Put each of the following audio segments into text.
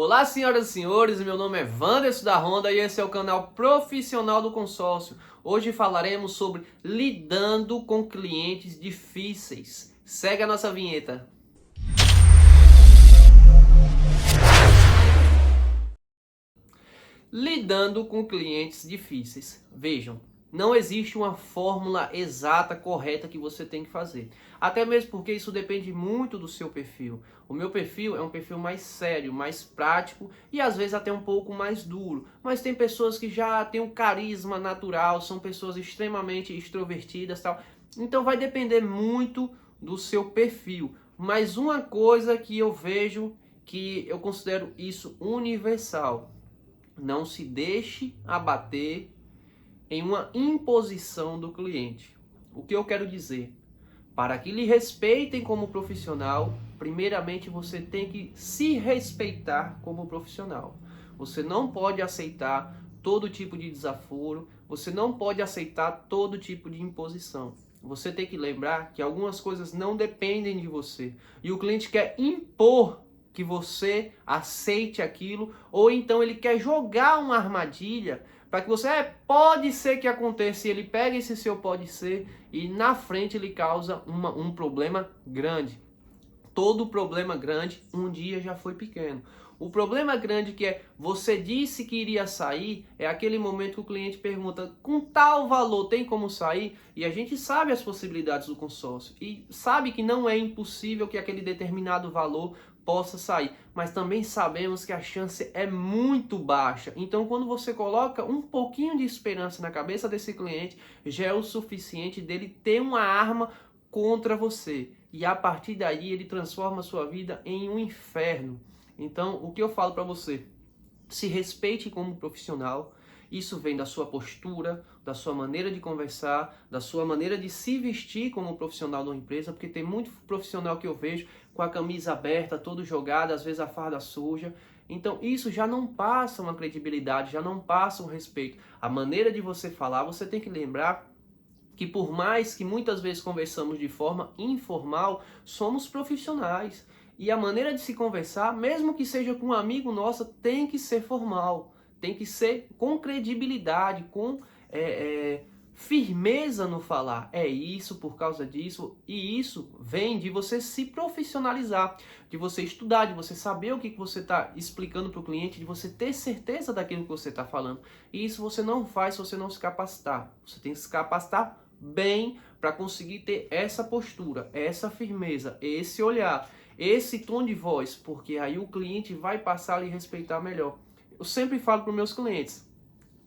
Olá, senhoras e senhores, meu nome é Wanderson da Honda e esse é o canal Profissional do Consórcio. Hoje falaremos sobre lidando com clientes difíceis. Segue a nossa vinheta. Lidando com clientes difíceis. Vejam, não existe uma fórmula exata, correta que você tem que fazer. Até mesmo porque isso depende muito do seu perfil. O meu perfil é um perfil mais sério, mais prático e às vezes até um pouco mais duro. Mas tem pessoas que já têm um carisma natural, são pessoas extremamente extrovertidas, tal. Então vai depender muito do seu perfil. Mas uma coisa que eu vejo, que eu considero isso universal: não se deixe abater em uma imposição do cliente. O que eu quero dizer? Para que lhe respeitem como profissional, primeiramente você tem que se respeitar como profissional. Você não pode aceitar todo tipo de desaforo, você não pode aceitar todo tipo de imposição. Você tem que lembrar que algumas coisas não dependem de você e o cliente quer impor que você aceite aquilo, ou então ele quer jogar uma armadilha para que você, pode ser que aconteça, e ele pega esse seu pode ser e na frente ele causa um problema grande. Todo problema grande um dia já foi pequeno. O problema grande que é, você disse que iria sair, é aquele momento que o cliente pergunta, com tal valor tem como sair? E a gente sabe as possibilidades do consórcio e sabe que não é impossível que aquele determinado valor possa sair, mas também sabemos que a chance é muito baixa. Então, quando você coloca um pouquinho de esperança na cabeça desse cliente, já é o suficiente dele ter uma arma contra você. E a partir daí ele transforma a sua vida em um inferno. Então, o que eu falo para você? Se respeite como profissional. Isso vem da sua postura, da sua maneira de conversar, da sua maneira de se vestir como profissional de uma empresa, porque tem muito profissional que eu vejo com a camisa aberta, todo jogado, às vezes a farda suja. Então isso já não passa uma credibilidade, já não passa um respeito. A maneira de você falar, você tem que lembrar que por mais que muitas vezes conversamos de forma informal, somos profissionais. E a maneira de se conversar, mesmo que seja com um amigo nosso, tem que ser formal. Tem que ser com credibilidade, com firmeza no falar. É isso, por causa disso. E isso vem de você se profissionalizar, de você estudar, de você saber o que você está explicando para o cliente, de você ter certeza daquilo que você está falando. E isso você não faz se você não se capacitar. Você tem que se capacitar bem para conseguir ter essa postura, essa firmeza, esse olhar, esse tom de voz, porque aí o cliente vai passar a lhe respeitar melhor. Eu sempre falo para os meus clientes: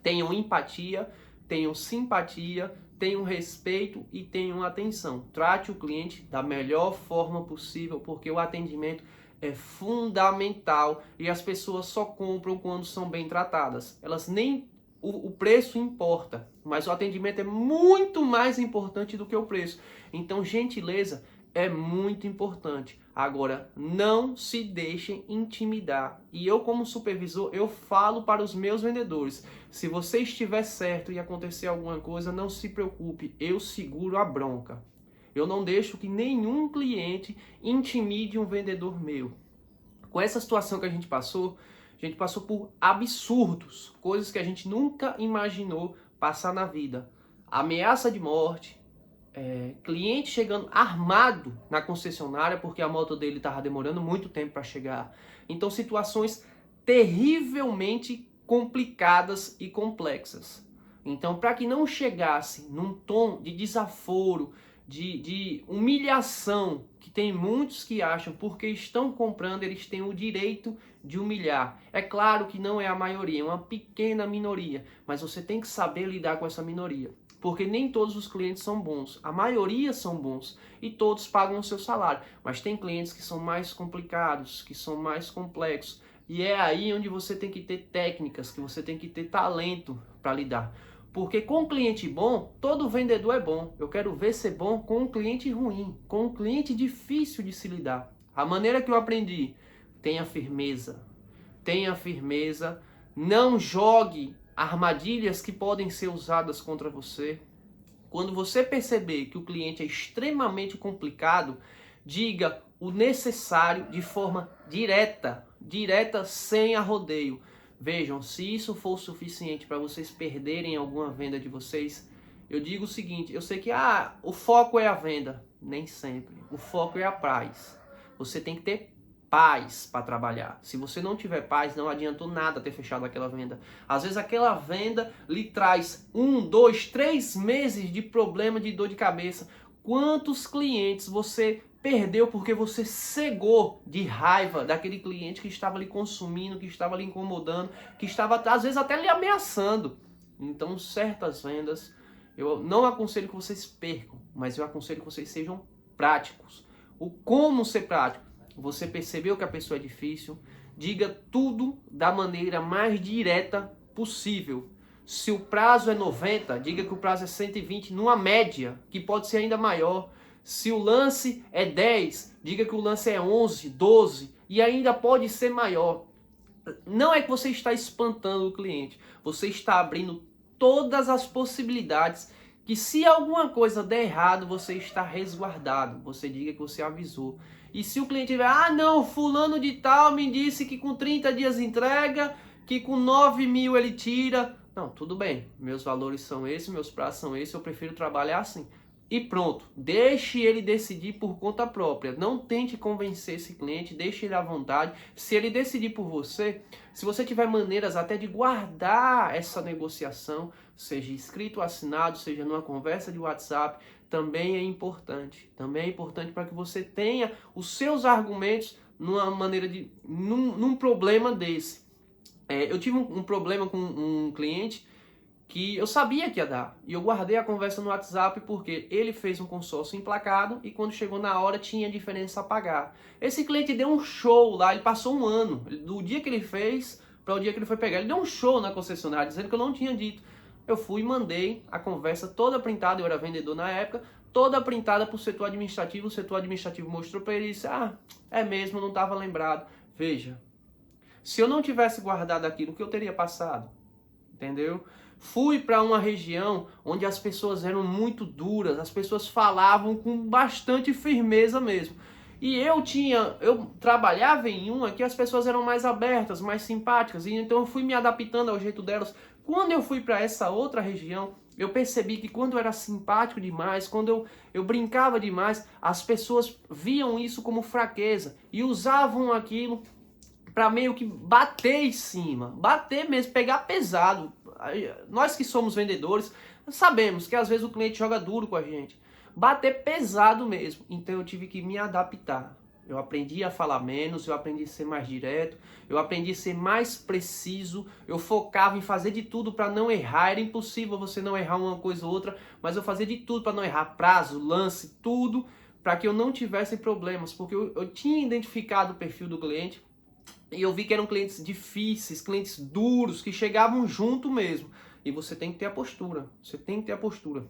tenham empatia, tenham simpatia, tenham respeito e tenham atenção. Trate o cliente da melhor forma possível, porque o atendimento é fundamental e as pessoas só compram quando são bem tratadas. Elas nem o preço importa, mas o atendimento é muito mais importante do que o preço. Então, gentileza é muito importante. Agora, não se deixem intimidar. E eu, como supervisor, eu falo para os meus vendedores: se você estiver certo e acontecer alguma coisa, não se preocupe, eu seguro a bronca. Eu não deixo que nenhum cliente intimide um vendedor meu. Com essa situação que a gente passou por absurdos, coisas que a gente nunca imaginou passar na vida. Ameaça de morte, cliente chegando armado na concessionária porque a moto dele estava demorando muito tempo para chegar. Então, situações terrivelmente complicadas e complexas. Então, para que não chegasse num tom de desaforo, de humilhação, que tem muitos que acham, porque estão comprando, eles têm o direito de humilhar. É claro que não é a maioria, é uma pequena minoria, mas você tem que saber lidar com essa minoria. Porque nem todos os clientes são bons, a maioria são bons e todos pagam o seu salário. Mas tem clientes que são mais complicados, que são mais complexos. E é aí onde você tem que ter técnicas, que você tem que ter talento para lidar. Porque com cliente bom, todo vendedor é bom. Eu quero ver ser bom com um cliente ruim, com um cliente difícil de se lidar. A maneira que eu aprendi: tenha firmeza. Tenha firmeza, não jogue armadilhas que podem ser usadas contra você. Quando você perceber que o cliente é extremamente complicado, Diga o necessário de forma direta, sem arrodeio. Vejam, se isso for suficiente para vocês perderem alguma venda de vocês, eu digo o seguinte, eu sei que o foco é a venda, nem sempre. O foco é a paz. Você tem que ter paz para trabalhar. Se você não tiver paz, não adiantou nada ter fechado aquela venda. Às vezes aquela venda lhe traz 1, 2, 3 meses de problema, de dor de cabeça. Quantos clientes você perdeu porque você cegou de raiva daquele cliente que estava lhe consumindo, que estava lhe incomodando, que estava às vezes até lhe ameaçando? Então, certas vendas, eu não aconselho que vocês percam, mas eu aconselho que vocês sejam práticos. O como ser prático? Você percebeu que a pessoa é difícil? Diga tudo da maneira mais direta possível. Se o prazo é 90, diga que o prazo é 120 numa média, que pode ser ainda maior. Se o lance é 10, diga que o lance é 11, 12 e ainda pode ser maior. Não é que você está espantando o cliente, você está abrindo todas as possibilidades que se alguma coisa der errado, você está resguardado. Você diga que você avisou. E se o cliente tiver, não, fulano de tal me disse que com 30 dias entrega, que com 9 mil ele tira. Não, tudo bem, meus valores são esses, meus prazos são esses, eu prefiro trabalhar assim. E pronto, deixe ele decidir por conta própria. Não tente convencer esse cliente, deixe ele à vontade. Se ele decidir por você, se você tiver maneiras até de guardar essa negociação, seja escrito ou assinado, seja numa conversa de WhatsApp, também é importante. Também é importante para que você tenha os seus argumentos numa maneira de num problema desse. Eu tive um problema com um cliente que eu sabia que ia dar. E eu guardei a conversa no WhatsApp porque ele fez um consórcio emplacado e quando chegou na hora tinha diferença a pagar. Esse cliente deu um show lá, ele passou um ano. Do dia que ele fez para o dia que ele foi pegar, ele deu um show na concessionária dizendo que eu não tinha dito. Eu fui e mandei a conversa toda printada, eu era vendedor na época, toda printada para o setor administrativo. O setor administrativo mostrou para ele e disse, é mesmo, não estava lembrado. Veja, se eu não tivesse guardado aquilo, o que eu teria passado? Entendeu? Fui para uma região onde as pessoas eram muito duras, as pessoas falavam com bastante firmeza mesmo. E eu trabalhava em uma que as pessoas eram mais abertas, mais simpáticas, e então eu fui me adaptando ao jeito delas. Quando eu fui para essa outra região, eu percebi que quando eu era simpático demais, quando eu brincava demais, as pessoas viam isso como fraqueza e usavam aquilo para meio que bater em cima, bater mesmo, pegar pesado. Nós que somos vendedores, sabemos que às vezes o cliente joga duro com a gente. Bater pesado mesmo. Então eu tive que me adaptar. Eu aprendi a falar menos, eu aprendi a ser mais direto, eu aprendi a ser mais preciso, eu focava em fazer de tudo para não errar. Era impossível você não errar uma coisa ou outra, mas eu fazia de tudo para não errar prazo, lance, tudo, para que eu não tivesse problemas, porque eu tinha identificado o perfil do cliente. E eu vi que eram clientes difíceis, clientes duros, que chegavam junto mesmo. E você tem que ter a postura. Você tem que ter a postura.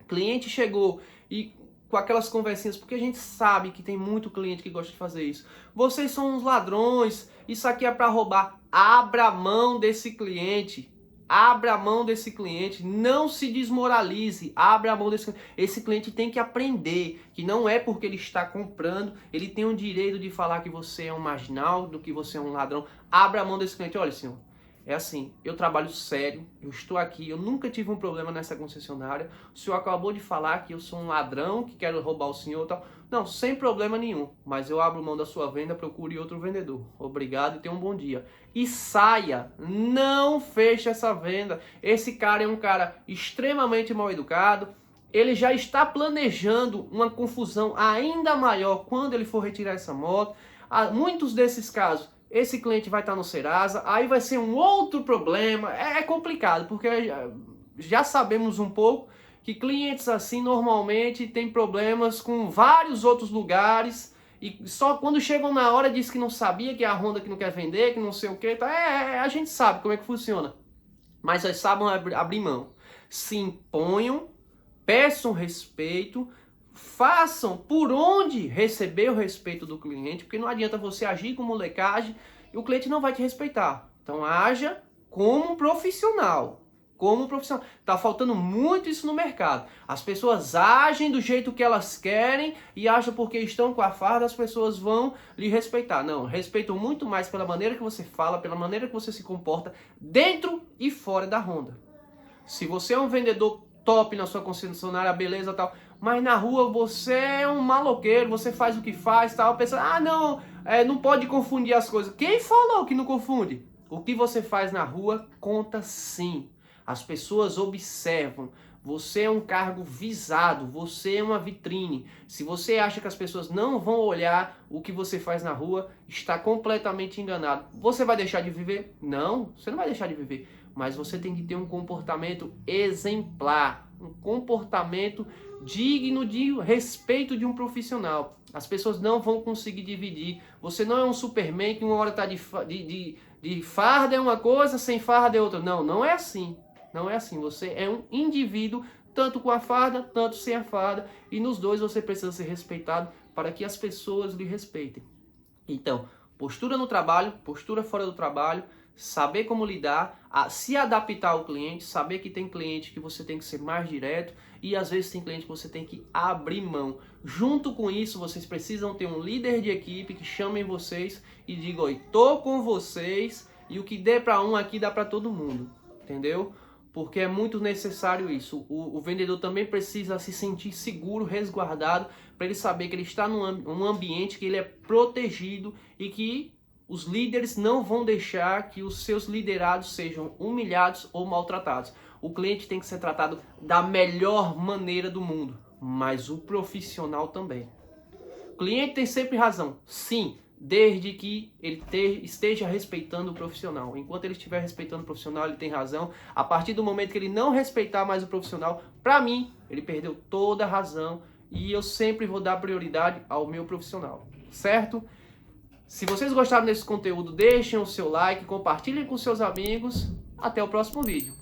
Cliente chegou e com aquelas conversinhas, porque a gente sabe que tem muito cliente que gosta de fazer isso. Vocês são uns ladrões, isso aqui é para roubar. Abra a mão desse cliente. Abra a mão desse cliente, não se desmoralize, abra a mão desse cliente. Esse cliente tem que aprender que não é porque ele está comprando, ele tem o direito de falar que você é um marginal, do que você é um ladrão. Abra a mão desse cliente. Olha, senhor, é assim, eu trabalho sério, eu estou aqui, eu nunca tive um problema nessa concessionária. O senhor acabou de falar que eu sou um ladrão, que quero roubar o senhor e tal. Não, sem problema nenhum, mas eu abro mão da sua venda, procure outro vendedor. Obrigado e tenha um bom dia. E saia, não feche essa venda. Esse cara é um cara extremamente mal educado, ele já está planejando uma confusão ainda maior quando ele for retirar essa moto. Muitos desses casos, esse cliente vai estar no Serasa, aí vai ser um outro problema. É complicado, porque já sabemos um pouco que clientes assim normalmente têm problemas com vários outros lugares e só quando chegam na hora diz que não sabia, que é a Honda que não quer vender, que não sei o que. Tá? A gente sabe como é que funciona, mas eles sabem abrir mão. Se imponham, peçam respeito, façam por onde receber o respeito do cliente, porque não adianta você agir com molecagem e o cliente não vai te respeitar. Então haja como um profissional, como profissional. Tá faltando muito isso no mercado. As pessoas agem do jeito que elas querem e acham porque estão com a farda as pessoas vão lhe respeitar. Não, respeitam muito mais pela maneira que você fala, pela maneira que você se comporta dentro e fora da Honda. Se você é um vendedor top na sua concessionária, beleza, tal, mas na rua você é um maloqueiro, você faz o que faz, tal, pensa, não, não pode confundir as coisas. Quem falou que não confunde? O que você faz na rua conta sim. As pessoas observam. Você é um cargo visado, você é uma vitrine. Se você acha que as pessoas não vão olhar o que você faz na rua, está completamente enganado. Você vai deixar de viver? Não, você não vai deixar de viver. Mas você tem que ter um comportamento exemplar, um comportamento digno de respeito de um profissional. As pessoas não vão conseguir dividir. Você não é um Superman que uma hora está de farda é uma coisa, sem farda é outra. Não, não é assim. Não é assim. Você é um indivíduo, tanto com a farda, tanto sem a farda. E nos dois você precisa ser respeitado para que as pessoas lhe respeitem. Então, postura no trabalho, postura fora do trabalho, saber como lidar, se adaptar ao cliente, saber que tem cliente que você tem que ser mais direto e às vezes tem cliente que você tem que abrir mão. Junto com isso, vocês precisam ter um líder de equipe que chamem vocês e diga, oi, tô com vocês e o que der para um aqui dá para todo mundo, entendeu? Porque é muito necessário isso. O vendedor também precisa se sentir seguro, resguardado, para ele saber que ele está num ambiente que ele é protegido e que os líderes não vão deixar que os seus liderados sejam humilhados ou maltratados. O cliente tem que ser tratado da melhor maneira do mundo, mas o profissional também. O cliente tem sempre razão, sim, desde que ele esteja respeitando o profissional. Enquanto ele estiver respeitando o profissional, ele tem razão. A partir do momento que ele não respeitar mais o profissional, para mim, ele perdeu toda a razão e eu sempre vou dar prioridade ao meu profissional, certo? Se vocês gostaram desse conteúdo, deixem o seu like, compartilhem com seus amigos. Até o próximo vídeo.